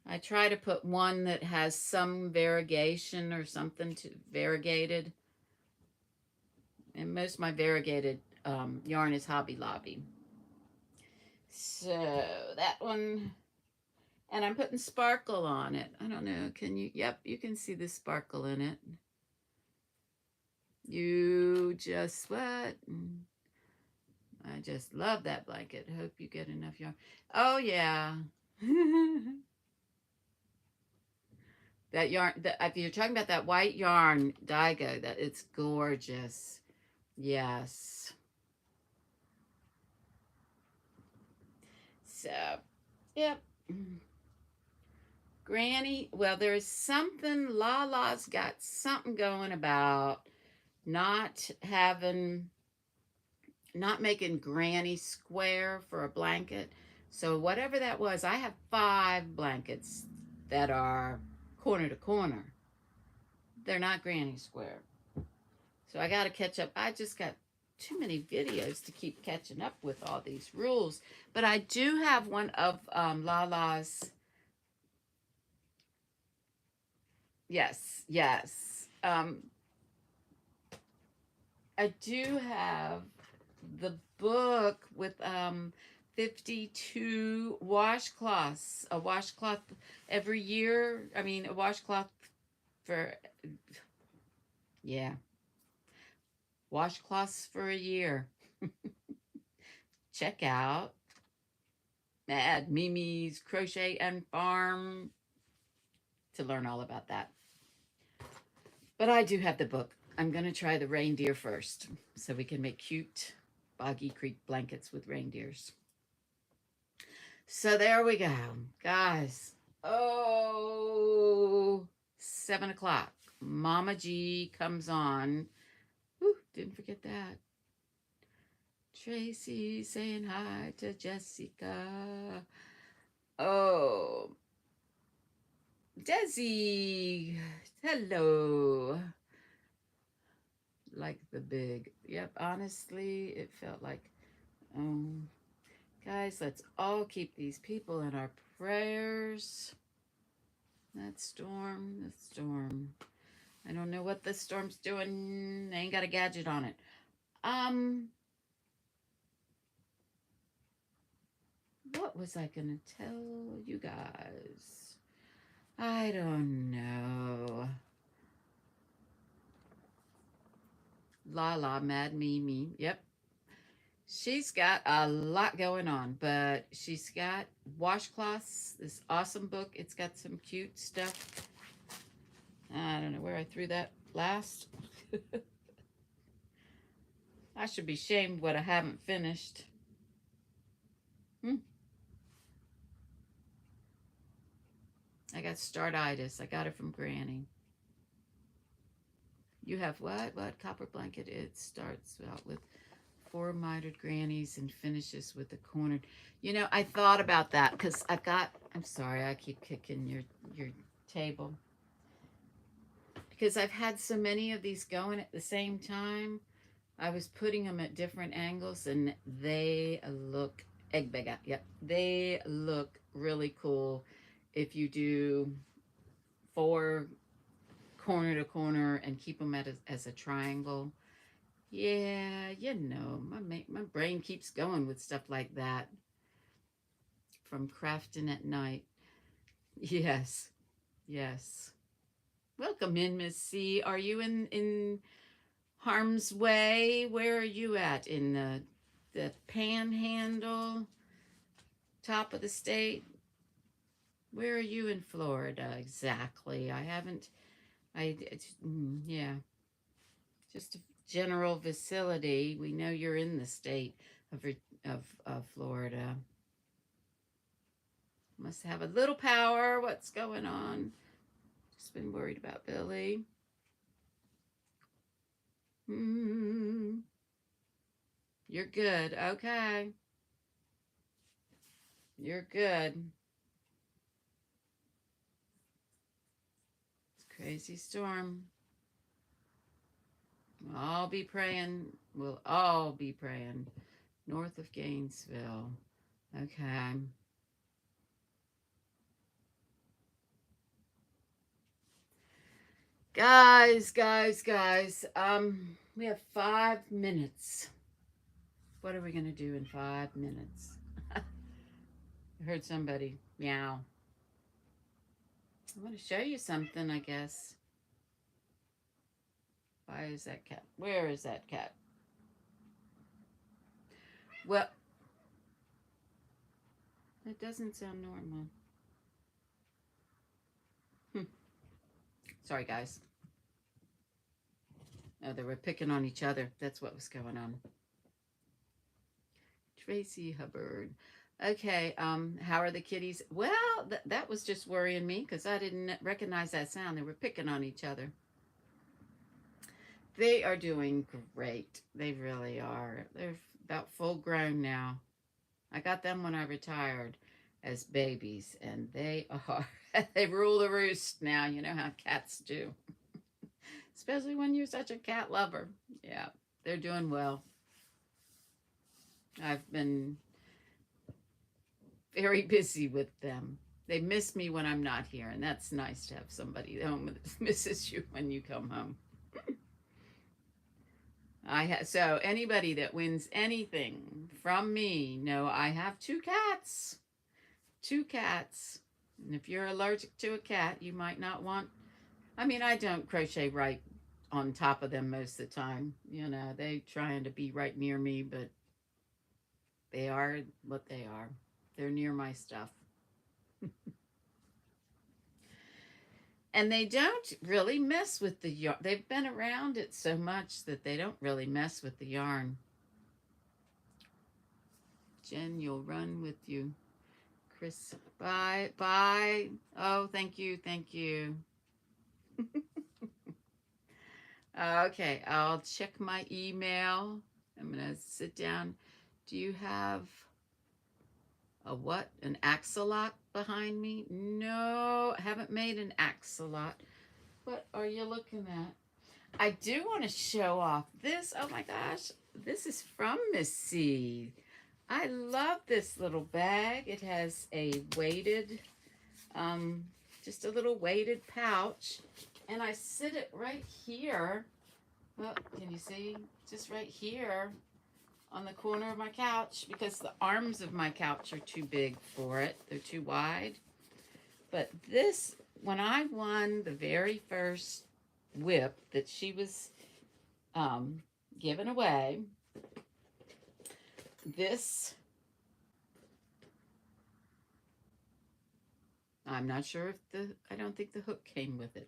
I try to put one that has some variegation or something to variegated. And most of my variegated yarn is Hobby Lobby. So that one, and I'm putting sparkle on it. I don't know, can you? Yep, you can see the sparkle in it. You just what? I just love that blanket. Hope you get enough yarn. Oh yeah. That yarn, if you're talking about that white yarn, Daigo, that it's gorgeous. Yes. So, yep. Granny, well, there's something, Lala's got something going about not making Granny square for a blanket. So whatever that was, I have 5 blankets that are corner to corner. They're not Granny square. So I got to catch up. I just got too many videos to keep catching up with all these rules. But I do have one of Lala's. Yes, yes. I do have the book with 52 washcloths. A washcloth every year. I mean, a washcloth for, yeah. Washcloths for a year. Check out Mad Mimi's Crochet and Farm to learn all about that. But I do have the book. I'm going to try the reindeer first so we can make cute Boggy Creek blankets with reindeers. So there we go, guys. Oh, 7 o'clock. Mama G comes on. Whew, didn't forget that. Tracy saying hi to Jessica. Oh, Desi, hello. Like the big, yep, honestly, it felt like, guys, let's all keep these people in our prayers. That storm. I don't know what the storm's doing. They ain't got a gadget on it. What was I gonna tell you guys? I don't know. Lala, Mad Mimi. Yep. She's got a lot going on, but she's got washcloths, this awesome book. It's got some cute stuff. I don't know where I threw that last. I should be shamed what I haven't finished. I got startitis. I got it from Granny. You have what? What? Copper blanket. It starts out with 4 mitered grannies and finishes with a cornered. You know, I thought about that because I've got, I'm sorry, I keep kicking your table. Because I've had so many of these going at the same time. I was putting them at different angles and they look, egg bega, yep. They look really cool if you do 4 corner to corner and keep them as a triangle. Yeah, you know, my brain keeps going with stuff like that. From crafting at night. Yes, yes. Welcome in, Miss C. Are you in harm's way? Where are you at? In the panhandle, top of the state? Where are you in Florida exactly? I haven't. Yeah, just a general vicinity. We know you're in the state of Florida. Must have a little power. What's going on? Just been worried about Billy. Hmm. You're good. Okay. You're good. It's a crazy storm. We'll all be praying. We'll all be praying. North of Gainesville. Okay. Guys. We have 5 minutes. What are we gonna do in 5 minutes? I heard somebody meow. I want to show you something, I guess. Why is that cat? Where is that cat? Well, it doesn't sound normal. Sorry, guys. Oh, they were picking on each other. That's what was going on. Tracy Hubbard. Okay, how are the kitties? Well, that was just worrying me because I didn't recognize that sound. They were picking on each other. They are doing great. They really are. They're about full grown now. I got them when I retired as babies, and they are, they rule the roost now. You know how cats do, especially when you're such a cat lover. Yeah, they're doing well. I've been very busy with them. They miss me when I'm not here, and that's nice to have somebody home that misses you when you come home. So anybody that wins anything from me, know I have two cats. Two cats. And if you're allergic to a cat, you might not want. I mean, I don't crochet right on top of them most of the time. You know, they trying to be right near me, but they are what they are. They're near my stuff. And they don't really mess with the yarn. They've been around it so much that they don't really mess with the yarn. Jen, you'll run with you. Chris, bye. Bye. Oh, thank you. Thank you. Okay, I'll check my email. I'm going to sit down. Do you have a what? An axolot behind me? No, I haven't made an axolot. What are you looking at? I do want to show off this. Oh my gosh, this is from Miss C. I love this little bag. It has a weighted, just a little weighted pouch. And I sit it right here. Well, can you see? Just right here on the corner of my couch because the arms of my couch are too big for it. They're too wide. But this, when I won the very first whip that she was giving away, this, I'm not sure if I don't think the hook came with it.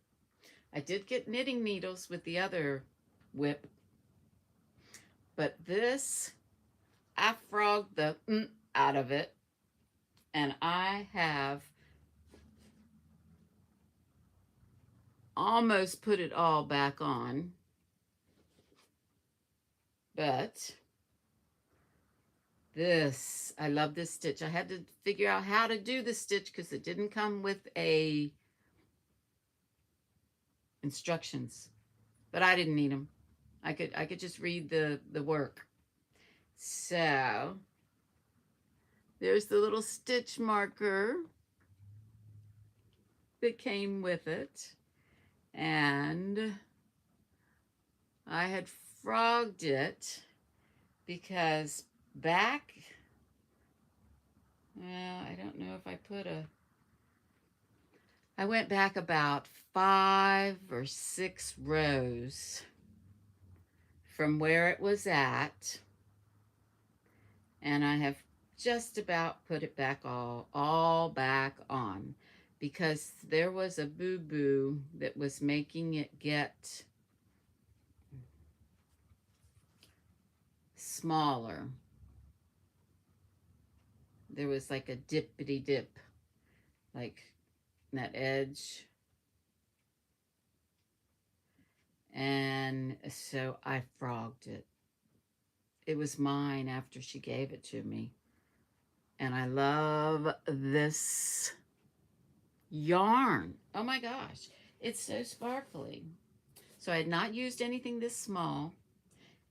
I did get knitting needles with the other whip, but this, I frogged the out of it, and I have almost put it all back on, but this, I love this stitch. I had to figure out how to do the stitch because it didn't come with a instructions, but I didn't need them. I could just read the work. So there's the little stitch marker that came with it, and I had frogged it because back, well, I don't know if I put a, I went back about 5 or 6 rows from where it was at, and I have just about put it back all back on, because there was a boo-boo that was making it get smaller. There was like a dippity dip, like that edge. And so I frogged it. It was mine after she gave it to me. And I love this yarn. Oh my gosh. It's so sparkly. So I had not used anything this small,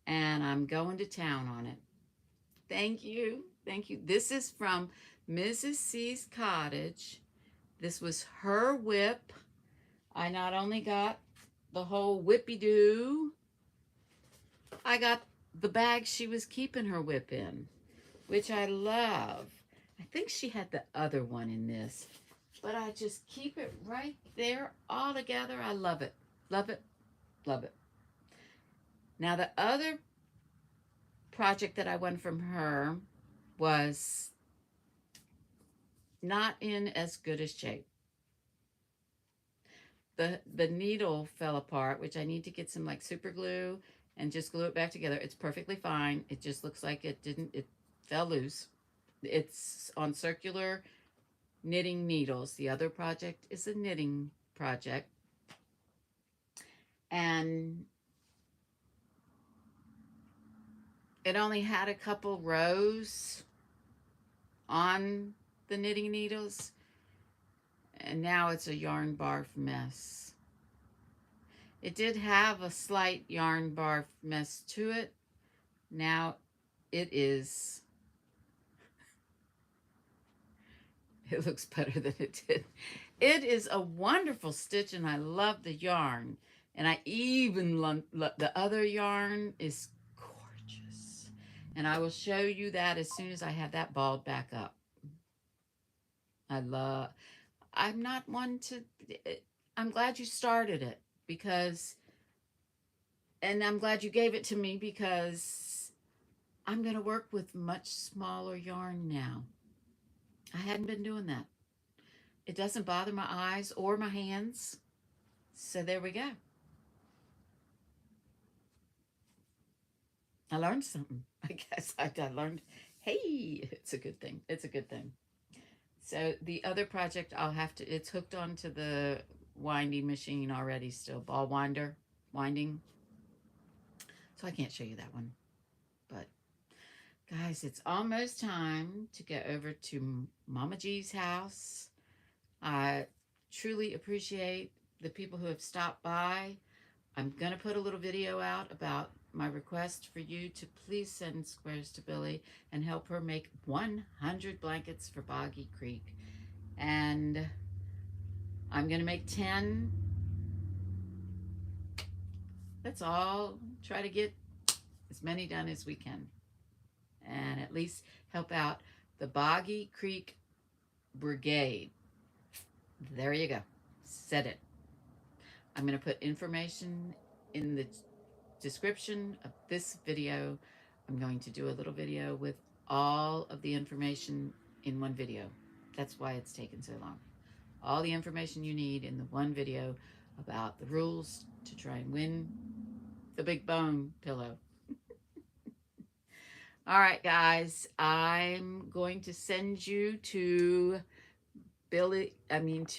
and I'm going to town on it. Thank you. Thank you. This is from Mrs. C's Cottage. This was her whip. I not only got the whole whippy-doo, I got the bag she was keeping her whip in, which I love. I think she had the other one in this, but I just keep it right there all together. I love it. Love it. Love it. Now, the other project that I won from her was not in as good a shape. The needle fell apart, which I need to get some like super glue and just glue it back together. It's perfectly fine. It just looks like it fell loose. It's on circular knitting needles. The other project is a knitting project. And it only had a couple rows on the knitting needles. And now it's a yarn barf mess. It did have a slight yarn barf mess to it. Now it is, it looks better than it did. It is a wonderful stitch, and I love the yarn. And I even love the other yarn is gorgeous. And I will show you that as soon as I have that balled back up. I'm not one to, I'm glad you started it, because, and I'm glad you gave it to me, because I'm going to work with much smaller yarn now. I hadn't been doing that. It doesn't bother my eyes or my hands. So there we go. I learned something. I guess I learned, hey, it's a good thing. It's a good thing. So the other project it's hooked onto the winding machine already still, ball winding. So I can't show you that one. But guys, it's almost time to go over to Mama G's house. I truly appreciate the people who have stopped by. I'm going to put a little video out about my request for you to please send squares to Billie and help her make 100 blankets for Boggy Creek. And I'm going to make 10. Let's all try to get as many done as we can, and at least help out the Boggy Creek Brigade. There you go. Said it. I'm going to put information in the description of this video. I'm going to do a little video with all of the information in one video. That's why it's taken so long. All the information you need in the one video about the rules to try and win the big bone pillow. All right, guys, I'm going to send you to Billie, thank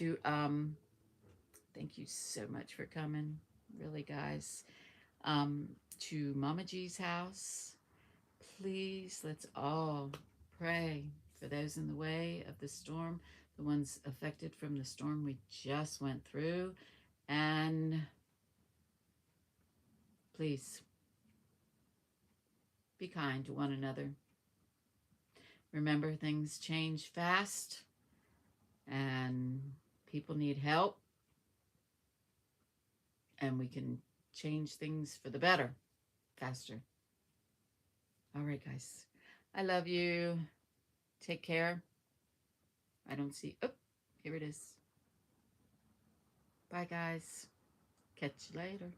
you so much for coming, really, guys, to Mama G's house. Please, let's all pray for those in the way of the storm, the ones affected from the storm we just went through. And please, be kind to one another. Remember, things change fast, and people need help, and we can change things for the better faster. All right, guys. I love you. Take care. I don't see, oh, here it is. Bye, guys. Catch you later.